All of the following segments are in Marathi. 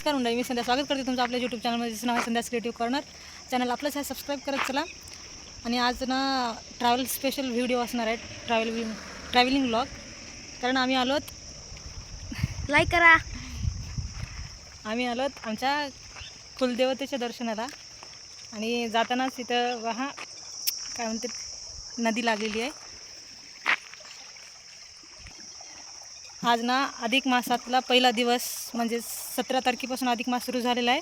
नमस्कार मंडळी, मी संध्या स्वागत करते तुमचं आपल्या यूट्यूब चॅनलमध्ये, जिचं नाव आहे संध्यास क्रिएटिव्ह कॉर्नर. चॅनल आपलंच आहे, सबस्क्राईब करत चला. आणि आज ना ट्रॅव्हल स्पेशल व्हिडिओ असणार आहे, ट्रॅव्हलिंग व्लॉग. कारण आम्ही आलोत, लाईक करा. आम्ही आलोत आमच्या कुलदेवतेच्या दर्शनाला. आणि जातानाच इथं वहा काय म्हणते नदी लागलेली आहे. आज ना अधिक मासातला पहिला दिवस, म्हणजे 17 तारखेपासून अधिक मास सुरू झालेला आहे.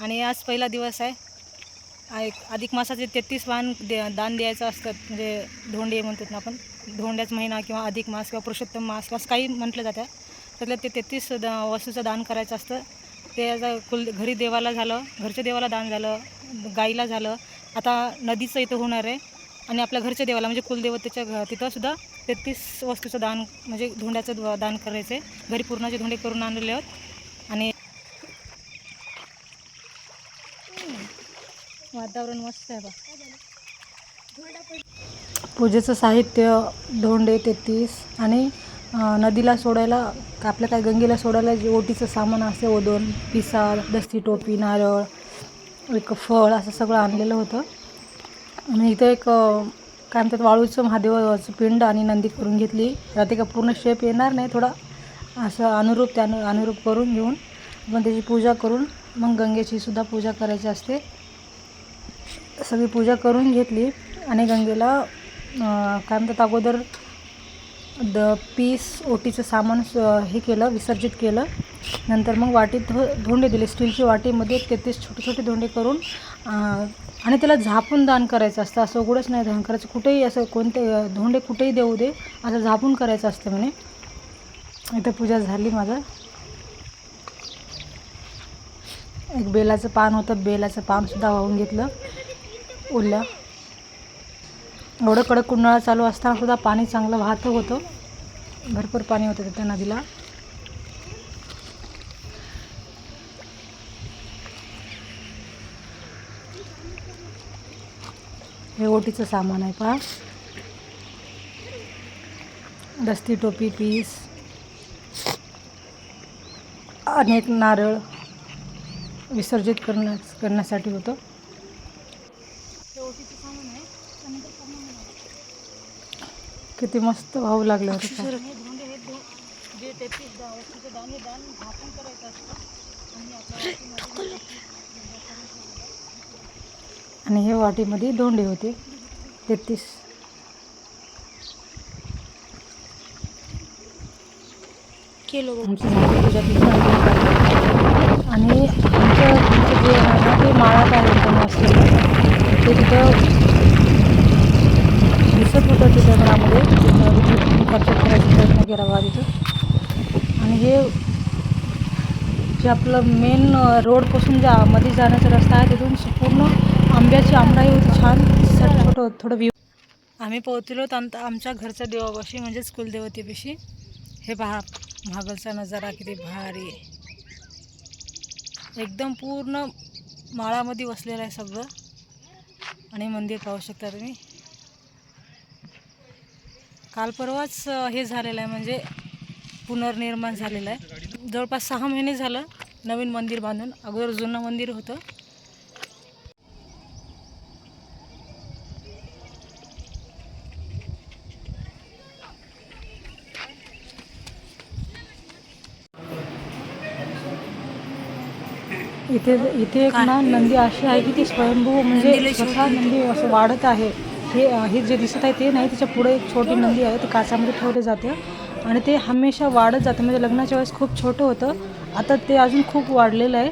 आणि आज पहिला दिवस आहे. अधिक मासाचे 33 वाहन दान द्यायचं असतं, म्हणजे धोंडे म्हणतात ना आपण, धोंड्याच महिना किंवा अधिक मास किंवा पुरुषोत्तम मास असं काही म्हटलं जातं. त्यातलं ते 33 वस्तूचं दान करायचं असतं. ते घरी देवाला झालं, घरच्या देवाला दान झालं, गाईला झालं, आता नदीचं इथं होणार आहे. आणि आपल्या घरच्या देवाला म्हणजे कुलदेवतेच्या तिथंसुद्धा 33 वस्तूचं दान, म्हणजे धोंड्याचं दान करायचं आहे. घरी पूर्णाचे धोंडे करून आणलेले आहोत. आणि वातावरण मस्त आहे बा. पूजेचं साहित्य, धोंडे 33 आणि नदीला सोडायला, आपल्या काय गंगेला सोडायला जे ओटीचं सामान असते, ओदोन, पिसाळ, दस्ती, टोपी, नारळ, एक फळ, असं सगळं आणलेलं होतं. आणि इथं एक काय म्हणतात वाळूचं महादेवाचं पिंड आणि नंदी करून घेतली. रात्री का पूर्ण शेप येणार नाही, थोडा असं अनुरूप करून घेऊन आपण त्याची पूजा करून मग गंगेची सुद्धा पूजा करायची असते. सगळी पूजा करून घेतली आणि गंगेला काय म्हणतात अगोदर पीस ओटीचं सामान हे केलं, विसर्जित केलं. नंतर मग वाटीत धोंडे दिले, स्टीलची वाटीमध्ये 33 छोटे छोटे धोंडे करून, आणि त्याला झापून दान करायचं असतं. असं उघडच नाही दान करायचं, कुठेही असं कोणते धोंडे कुठेही देऊ दे, असं झापून करायचं असतं म्हणे. इथं पूजा झाली. माझं एक बेलाचं पान होतं, बेलाचं पानसुद्धा वाहून घेतलं ओल्या. एवढं कडक उन्हाळा चालू असताना सुद्धा पाणी चांगलं वाहतं होतं, भरपूर पाणी होतं तिथं नदीला. हे ओटीचं सामान आहे पहा, दस्ती, टोपी, पीस, अनेक नारळ विसर्जित करण्यासाठी होतं. हे ओटीचं सामान आहे. किती मस्त वाहू लागलं होतं. जे 33 वस्तूचं दान हे दान झाकून करायचं असतं. आणि हे वाटीमध्ये धोंडे होते 33. आमची झाली पूजा तिथं. आणि आमचं जे आहे ते माळात आहे, ते तिथं दिसत होतं. तिथं घरामध्ये कॅप्चर करायचा प्रयत्न केला बा तिथं. आणि हे जे आपलं मेन रोडपासून ज्या मध्ये जाण्याचा रस्ता आहे, तिथून पूर्ण आंब्याची आमराई होती, छान छोटं थोडं व्ह्यू. आम्ही पोहोचलो आमच्या घरच्या देवापाशी, म्हणजेच कुलदेवतेपाशी. हे पहा महागलचा नजारा किती भारी, एकदम पूर्ण माळामध्ये वसलेलं आहे सगळं. आणि मंदिर पाहू शकता तुम्ही. काल परवाच हे झालेलं आहे, म्हणजे पुनर्निर्माण झालेलं आहे. जवळपास 6 महिने झालं नवीन मंदिर बांधून. अगोदर जुनं मंदिर होतं. इथे एक ना नंदी अशी आहे की ती स्वयंभू, म्हणजे स्वतः नंदी असं वाढत आहे. हे जे दिसत आहे ते नाही, त्याच्या पुढे एक छोटी नंदी आहे, ती काचामध्ये ठेवले जाते. आणि ते हमेशा वाढत जातं. म्हणजे लग्नाच्या वेळेस खूप छोटं होतं, आता ते अजून खूप वाढलेलं आहे.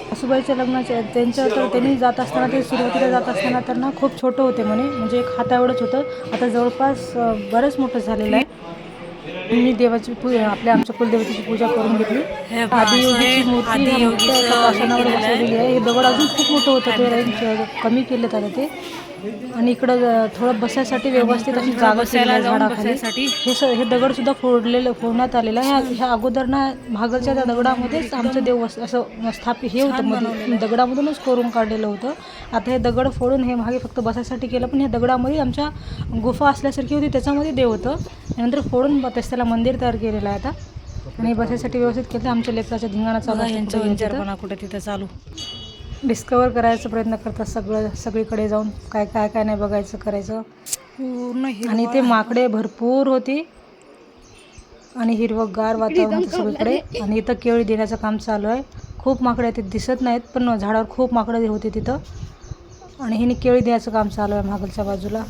सासूबाईच्या लग्नाच्या त्यांनी जात असताना, ते सुरुवातीला जात असताना तर ना खूप छोटं होते म्हणे, म्हणजे एक हाता एवढंच होतं. आता जवळपास बरंच मोठं झालेलं आहे. मी देवाची आमच्या कुलदेवतेची पूजा करून घेतली. आदियोगीची मूर्ती आसनावर बसवलेली आहे. हे दगड अजून खूप मोठं होतं, ते कमी केलं त्याला ते. आणि इकडं थोडं बसायसाठी व्यवस्थित अशी जागा केलेली आहे झाडाखाली. हे दगडसुद्धा फोडण्यात आलेलं आहे. ह्या अगोदर ना महागलच्या त्या दगडामध्येच आमचं देव असं स्थापित हे होतं, मध्ये दगडामधूनच कोरून काढलेलं होतं. आता हे दगड फोडून हे मागे फक्त बसायसाठी केलं, पण ह्या दगडामध्ये आमच्या गुफा असल्यासारखी होती, त्याच्यामध्ये देव होतं. नंतर फोडून त्याला मंदिर तयार केलेलं आहे आता. आणि बसायसाठी व्यवस्थित केलं. आमच्या लेकराच्या धिंगाणा चालू आहे, यांच्या विचारपणा कुठे तिथं चालू डिस्कवर करायचा प्रयत्न करतात सगळीकडे जाऊन काय काय काय नाही बघायचं करायचं पूर्ण. आणि ते माकडे भरपूर होती आणि हिरवंगार वातावरण होतं सगळीकडे. आणि इथं केळी देण्याचं काम चालू आहे. खूप माकडे आहेत, ते दिसत नाहीत पण झाडावर खूप माकडे होते तिथं. आणि हिने केळी द्यायचं काम चालू आहे मागलच्या बाजूला.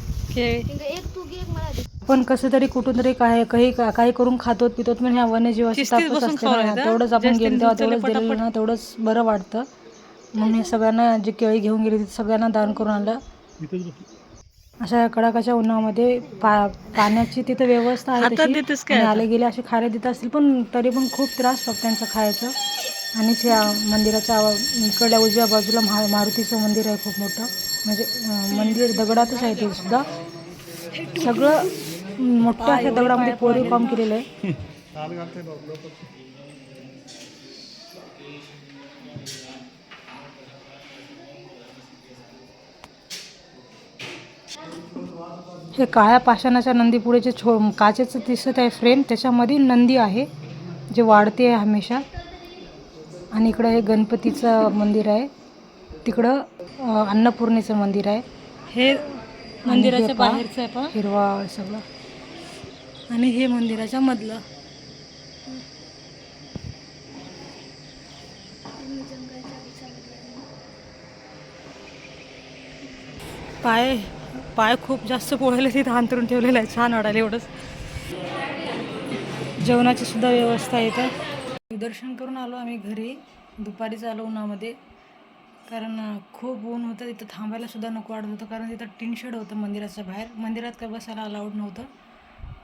पण कसं तरी कुठून तरी काही करून खातो पितो. पण ह्या वन्यजीवाची ताकद असते ना, तेवढंच आपण गेलो तेव्हा तेवढंच दिलेलं ना, तेवढंच बरं वाटतं. म्हणून हे सगळ्यांना जे केळी घेऊन गेली सगळ्यांना दान करून आणलं. अशा कडाकाच्या उन्हामध्ये पाण्याची तिथं व्यवस्था आहे तशी. आणि आले गेले असे खायला देत असतील पण तरी पण खूप त्रास पक्ष्यांचं खायचं. आणि त्या मंदिराच्या इकडल्या उजव्या बाजूला मारुतीचं मंदिर आहे खूप मोठं. म्हणजे मंदिर दगडातच आहे ते सुद्धा. सगळं मोठ्या अशा दगडामध्ये कोरीव काम केलेलं आहे. हे काळ्या पाषाणाच्या नंदी पुढे जे काचेचं दिसत आहे फ्रेम, त्याच्यामध्ये नंदी आहे जे वाढते आहे हमेशा. आणि इकडं हे गणपतीचं मंदिर आहे, तिकडं अन्नपूर्णेचं मंदिर आहे. हे मंदिराच्या बाहेरचं आहे पहा, हिरवा सगळं. आणि हे मंदिराच्या मधलं. पाय खूप जास्त पोळायला तिथं अंतरून ठेवलेलं आहे, छान वाटायला एवढंच. जेवणाची सुद्धा व्यवस्था आहे इथं. दर्शन करून आलो आम्ही घरी, दुपारीच आलो उन्हामध्ये. कारण खूप ऊन होतं, तिथं थांबायला सुद्धा नको वाटत होतं. कारण तिथं टीन शेड होतं मंदिराच्या बाहेर. मंदिरात काय बसायला अलाउड नव्हतं.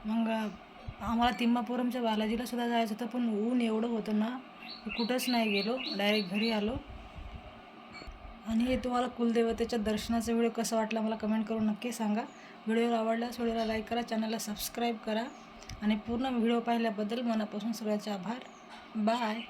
मग आम्हाला तिम्मापुरमच्या बालाजीला सुद्धा जायचं होतं, पण ऊन एवढं होतं ना की कुठंच नाही गेलो, डायरेक्ट घरी आलो. आणि हे तुम्हाला कुलदेवतेच्या दर्शनाचा व्हिडिओ कसा वाटला मला कमेंट करून नक्की सांगा. व्हिडिओ आवडल्यास व्हिडिओला लाईक करा, चॅनलला सबस्क्राईब करा. आणि पूर्ण व्हिडिओ पाहिल्याबद्दल मनापासून सगळ्याचे आभार. बाय.